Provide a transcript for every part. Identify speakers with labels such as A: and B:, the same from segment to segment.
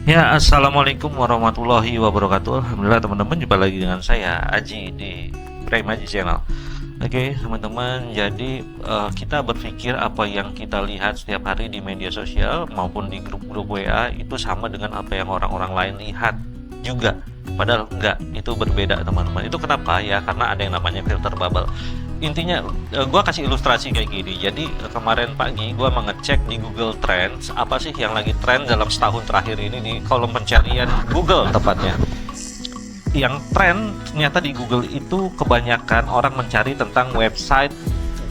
A: Ya, assalamualaikum warahmatullahi wabarakatuh. Alhamdulillah teman-teman, jumpa lagi dengan saya Aji di Prime Aji Channel. Oke teman-teman, jadi kita berpikir apa yang kita lihat setiap hari di media sosial maupun di grup-grup WA itu sama dengan apa yang orang-orang lain lihat juga. Padahal enggak, itu berbeda teman-teman. Itu kenapa? Ya karena ada yang namanya filter bubble. Intinya gua kasih ilustrasi kayak gini. Jadi kemarin pagi gua mengecek di Google Trends apa sih yang lagi tren dalam setahun terakhir ini di kolom pencarian Google tepatnya. Yang tren ternyata di Google itu kebanyakan orang mencari tentang website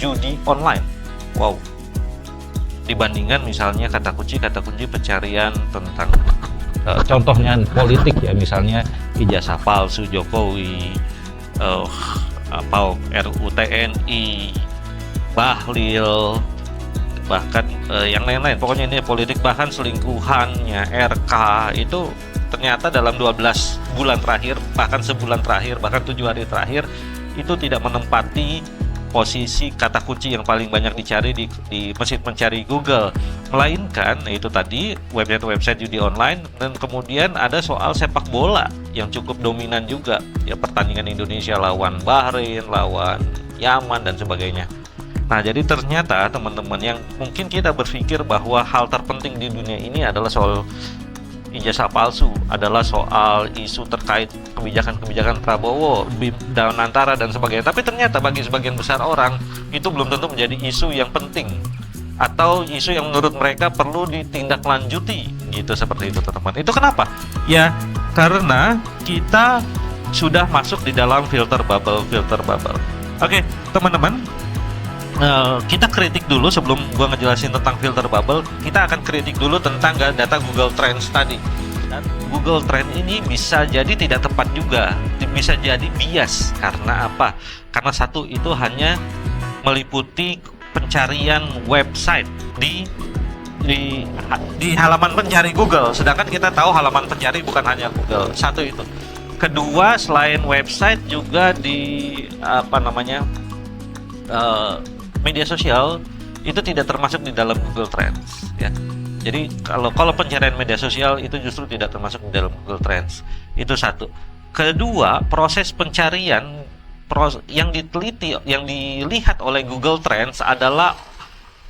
A: judi online. Wow. Dibandingkan misalnya kata kunci pencarian tentang contohnya politik ya, misalnya ijazah palsu Jokowi, apa RUU TNI, bahlil, bahkan yang lain-lain. Pokoknya ini politik, bahkan selingkuhannya RK itu ternyata dalam 12 bulan terakhir, bahkan sebulan terakhir, bahkan 7 hari terakhir itu tidak menempati posisi kata kunci yang paling banyak dicari di mesin pencari Google, melainkan itu tadi website judi online. Dan kemudian ada soal sepak bola yang cukup dominan juga ya, pertandingan Indonesia lawan Bahrain, lawan Yaman dan sebagainya. Nah, jadi ternyata teman-teman, yang mungkin kita berpikir bahwa hal terpenting di dunia ini adalah soal ijazah palsu, adalah soal isu terkait kebijakan-kebijakan Prabowo, dan antara dan sebagainya. Tapi ternyata bagi sebagian besar orang itu belum tentu menjadi isu yang penting atau isu yang menurut mereka perlu ditindaklanjuti gitu, seperti itu teman-teman. Itu kenapa? Ya karena kita sudah masuk di dalam filter bubble. Oke teman-teman, kita kritik dulu sebelum gua ngejelasin tentang filter bubble. Kita akan kritik dulu tentang data Google Trends tadi. Dan Google Trend ini bisa jadi tidak tepat juga, bisa jadi bias. Karena apa? Karena satu, itu hanya meliputi pencarian website di halaman pencari Google, sedangkan kita tahu halaman pencari bukan hanya Google. Satu itu. Kedua, selain website juga di media sosial itu tidak termasuk di dalam Google Trends ya. Jadi kalau pencarian media sosial itu justru tidak termasuk di dalam Google Trends. Itu satu. Kedua, proses pencarian yang diteliti, yang dilihat oleh Google Trends adalah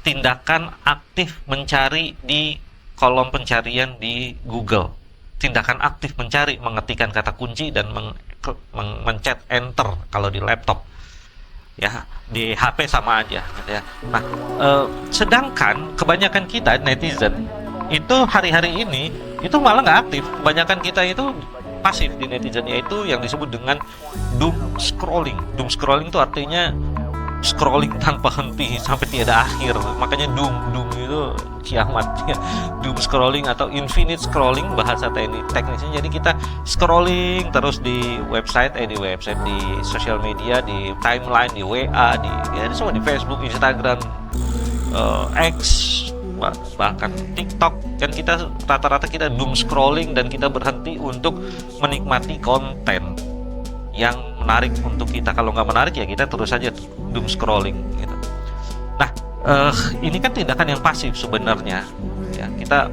A: tindakan aktif mencari di kolom pencarian di Google. Tindakan aktif mencari, mengetikkan kata kunci dan mencet enter kalau di laptop. Ya, di HP sama aja gitu ya. Nah, sedangkan kebanyakan kita netizen itu hari-hari ini itu malah nggak aktif. Kebanyakan kita itu pasif di netizen, yaitu yang disebut dengan doom scrolling. Doom scrolling itu artinya scrolling tanpa henti sampai tiada akhir. Makanya doom itu kiamat ya. Doom scrolling atau infinite scrolling bahasa teknisnya. Jadi kita scrolling terus di website, di sosial media, di timeline, di WA, di semua, di Facebook, Instagram, X, bahkan TikTok. Kan kita rata-rata kita doom scrolling dan kita berhenti untuk menikmati konten yang menarik untuk kita. Kalau nggak menarik ya kita terus saja doom scrolling gitu. Nah, ini kan tindakan yang pasif sebenarnya ya, kita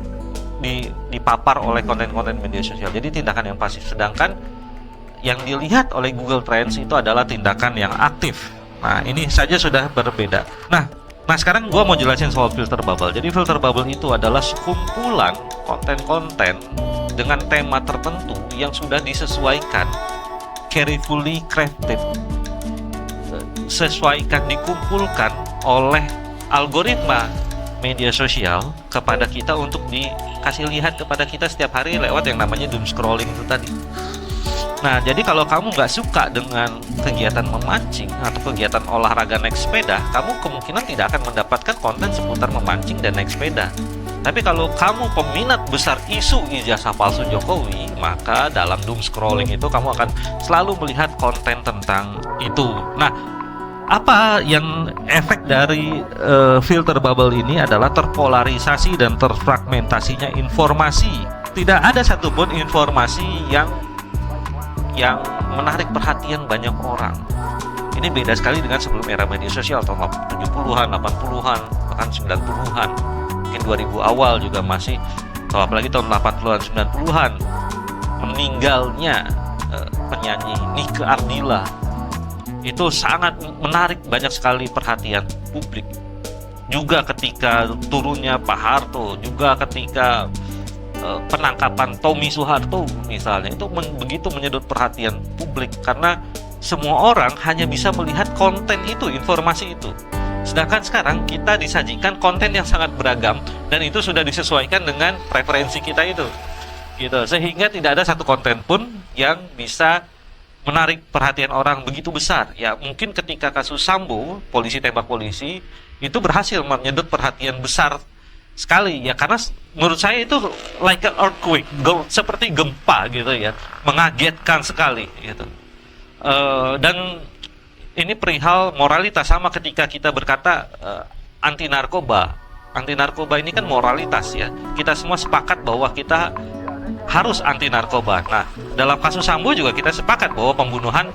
A: dipapar oleh konten-konten media sosial. Jadi tindakan yang pasif, sedangkan yang dilihat oleh Google Trends itu adalah tindakan yang aktif. Nah, ini saja sudah berbeda. Nah sekarang gua mau jelasin soal filter bubble. Jadi filter bubble itu adalah sekumpulan konten-konten dengan tema tertentu yang sudah disesuaikan, carefully crafted, dikumpulkan oleh algoritma media sosial kepada kita untuk dikasih lihat kepada kita setiap hari lewat yang namanya doom scrolling itu tadi. Nah, jadi kalau kamu nggak suka dengan kegiatan memancing atau kegiatan olahraga naik sepeda, kamu kemungkinan tidak akan mendapatkan konten seputar memancing dan naik sepeda. Tapi kalau kamu peminat besar isu ijazah palsu Jokowi, maka dalam doom scrolling itu kamu akan selalu melihat konten tentang itu. Nah, apa yang efek dari filter bubble ini adalah terpolarisasi dan terfragmentasinya informasi. Tidak ada satupun informasi yang menarik perhatian banyak orang. Ini beda sekali dengan sebelum era media sosial tahun 70-an, 80-an, bahkan 90-an. Mungkin 2000 awal juga masih atau apalagi tahun 80-an 90-an meninggalnya penyanyi Nike Ardilla itu sangat menarik banyak sekali perhatian publik. Juga ketika turunnya Pak Harto, juga ketika penangkapan Tommy Soeharto misalnya, itu begitu menyedot perhatian publik karena semua orang hanya bisa melihat konten itu, informasi itu. Sedangkan sekarang kita disajikan konten yang sangat beragam dan itu sudah disesuaikan dengan preferensi kita itu, gitu. Sehingga tidak ada satu konten pun yang bisa menarik perhatian orang begitu besar. Ya mungkin ketika kasus Sambo, polisi tembak polisi, itu berhasil menyedot perhatian besar sekali ya, karena menurut saya itu like an earthquake, seperti gempa gitu ya, mengagetkan sekali gitu. Dan ini perihal moralitas, sama ketika kita berkata anti narkoba ini kan moralitas ya, kita semua sepakat bahwa kita harus anti narkoba. Nah, dalam kasus Sambo juga kita sepakat bahwa pembunuhan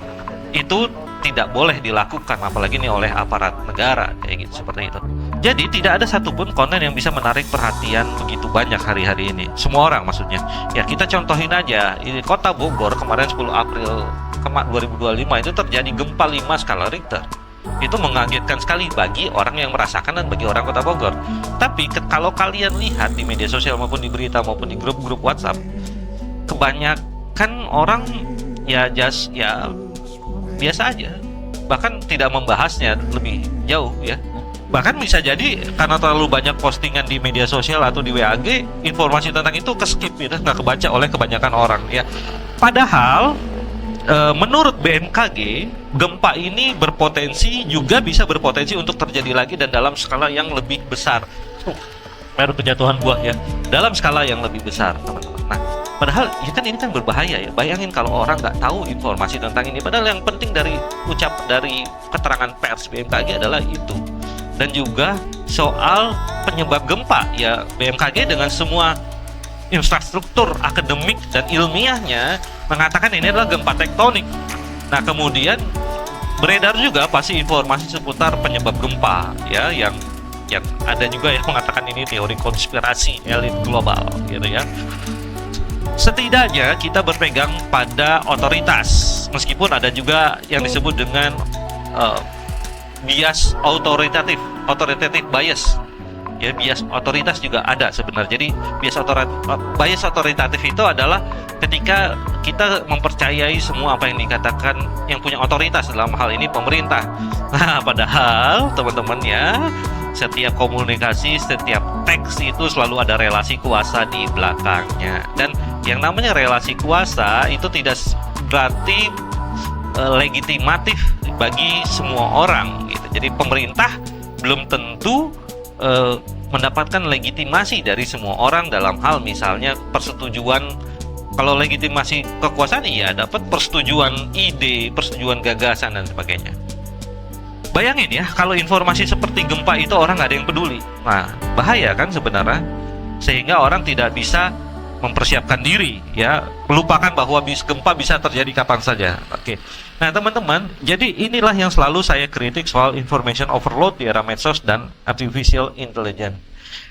A: itu tidak boleh dilakukan, apalagi ini oleh aparat negara kayak gitu, seperti itu. Jadi tidak ada satupun konten yang bisa menarik perhatian begitu banyak hari-hari ini, semua orang maksudnya. Ya kita contohin aja, di kota Bogor kemarin 10 April 2025 itu terjadi gempa 5 skala Richter. Itu mengagetkan sekali bagi orang yang merasakan dan bagi orang kota Bogor. Tapi kalau kalian lihat di media sosial maupun di berita maupun di grup-grup WhatsApp, kebanyakan orang ya biasa aja, bahkan tidak membahasnya lebih jauh ya. Bahkan bisa jadi karena terlalu banyak postingan di media sosial atau di WAG, informasi tentang itu ke-skip gitu, nggak kebaca oleh kebanyakan orang ya. Padahal menurut BMKG, gempa ini juga bisa berpotensi untuk terjadi lagi dan dalam skala yang lebih besar. Baru kejatuhan buah ya, dalam skala yang lebih besar, teman-teman. Nah, padahal ya kan ini kan berbahaya ya. Bayangin kalau orang nggak tahu informasi tentang ini. Padahal yang penting dari keterangan pers BMKG adalah itu. Dan juga soal penyebab gempa ya, BMKG dengan semua infrastruktur akademik dan ilmiahnya mengatakan ini adalah gempa tektonik. Nah, kemudian beredar juga pasti informasi seputar penyebab gempa ya, yang ada juga yang mengatakan ini teori konspirasi elit global gitu ya. Setidaknya kita berpegang pada otoritas, meskipun ada juga yang disebut dengan bias authoritative bias. Ya, bias otoritas juga ada sebenarnya. Jadi bias otoritatif itu adalah ketika kita mempercayai semua apa yang dikatakan yang punya otoritas, dalam hal ini pemerintah. Nah, padahal teman-teman ya, setiap komunikasi, setiap teks itu selalu ada relasi kuasa di belakangnya. Dan yang namanya relasi kuasa itu tidak berarti legitimatif bagi semua orang gitu. Jadi pemerintah belum tentu mendapatkan legitimasi dari semua orang dalam hal misalnya persetujuan. Kalau legitimasi kekuasaan ya dapat persetujuan ide, persetujuan gagasan dan sebagainya. Bayangin ya, kalau informasi seperti gempa itu orang nggak ada yang peduli. Nah, bahaya kan sebenarnya, sehingga orang tidak bisa mempersiapkan diri ya, melupakan bahwa gempa bisa terjadi kapan saja. Oke. Nah, teman-teman, jadi inilah yang selalu saya kritik soal information overload di era medsos dan artificial intelligence.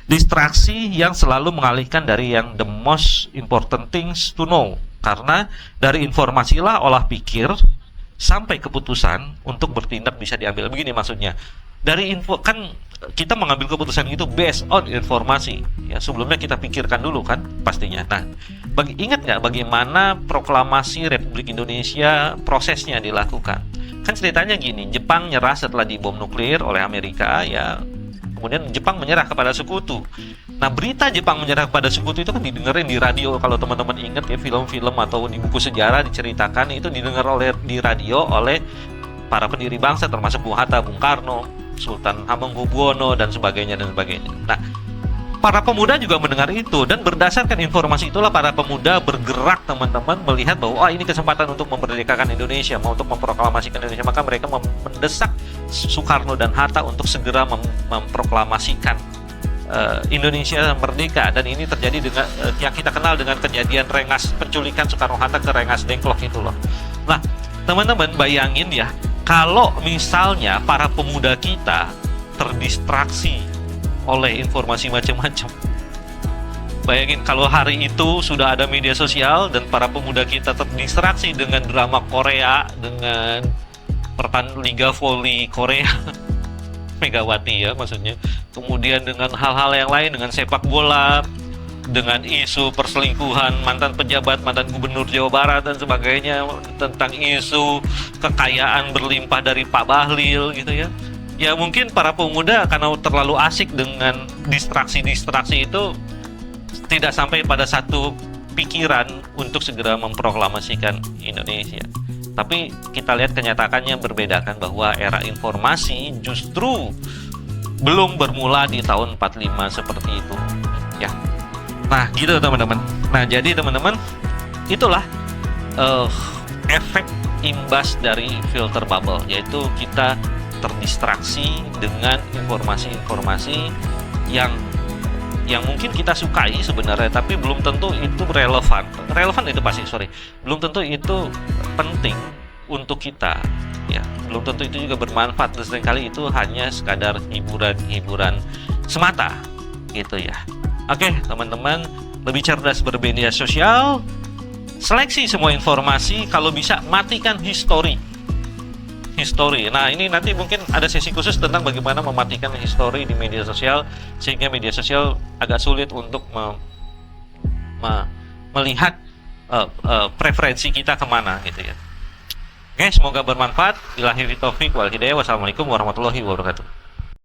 A: Distraksi yang selalu mengalihkan dari yang the most important things to know. Karena dari informasilah olah pikir sampai keputusan untuk bertindak bisa diambil. Begini maksudnya, dari info kan kita mengambil keputusan itu based on informasi ya, sebelumnya kita pikirkan dulu kan pastinya. Nah, ingat nggak bagaimana proklamasi Republik Indonesia prosesnya dilakukan? Kan ceritanya gini, Jepang nyerah setelah dibom nuklir oleh Amerika ya, kemudian Jepang menyerah kepada sekutu. Nah, berita Jepang menyerah kepada sekutu itu kan didengerin di radio. Kalau teman-teman ingat ya, film-film atau di buku sejarah diceritakan itu didengar di radio oleh para pendiri bangsa, termasuk Bung Hatta, Bung Karno, Sultan Hamengkubuwono dan sebagainya. Nah, para pemuda juga mendengar itu, dan berdasarkan informasi itulah para pemuda bergerak, teman-teman, melihat bahwa ini kesempatan untuk memerdekakan Indonesia, mau untuk memproklamasikan Indonesia. Maka mereka mendesak Soekarno dan Hatta untuk segera memproklamasikan Indonesia merdeka. Dan ini terjadi dengan yang kita kenal dengan kejadian Rengas, penculikan Soekarno-Hatta ke Rengas Dengklok itu loh. Nah, teman-teman bayangin ya, kalau misalnya para pemuda kita terdistraksi oleh informasi macam-macam, Bayangin kalau hari itu sudah ada media sosial dan para pemuda kita terdistraksi dengan drama Korea, dengan Liga Voli Korea, Megawati ya maksudnya. Kemudian dengan hal-hal yang lain, dengan sepak bola, dengan isu perselingkuhan mantan pejabat, mantan gubernur Jawa Barat dan sebagainya, tentang isu kekayaan berlimpah dari Pak Bahlil gitu ya. Ya mungkin para pemuda karena terlalu asik dengan distraksi-distraksi itu tidak sampai pada satu pikiran untuk segera memproklamasikan Indonesia. Tapi kita lihat kenyataannya berbeda kan, bahwa era informasi justru belum bermula di tahun 45 seperti itu ya. Nah gitu teman-teman. Nah jadi teman-teman, itulah efek imbas dari filter bubble, yaitu kita terdistraksi dengan informasi-informasi yang mungkin kita sukai sebenarnya, tapi belum tentu itu relevan itu pasti, belum tentu itu penting untuk kita ya, belum tentu itu juga bermanfaat, dan seringkali itu hanya sekadar hiburan semata gitu ya. Oke teman-teman, lebih cerdas bermedia sosial, seleksi semua informasi, kalau bisa matikan history. Nah ini nanti mungkin ada sesi khusus tentang bagaimana mematikan history di media sosial, sehingga media sosial agak sulit untuk melihat preferensi kita kemana gitu ya. Oke, semoga bermanfaat. Billahi taufiq wal hidayah. Wassalamualaikum warahmatullahi wabarakatuh.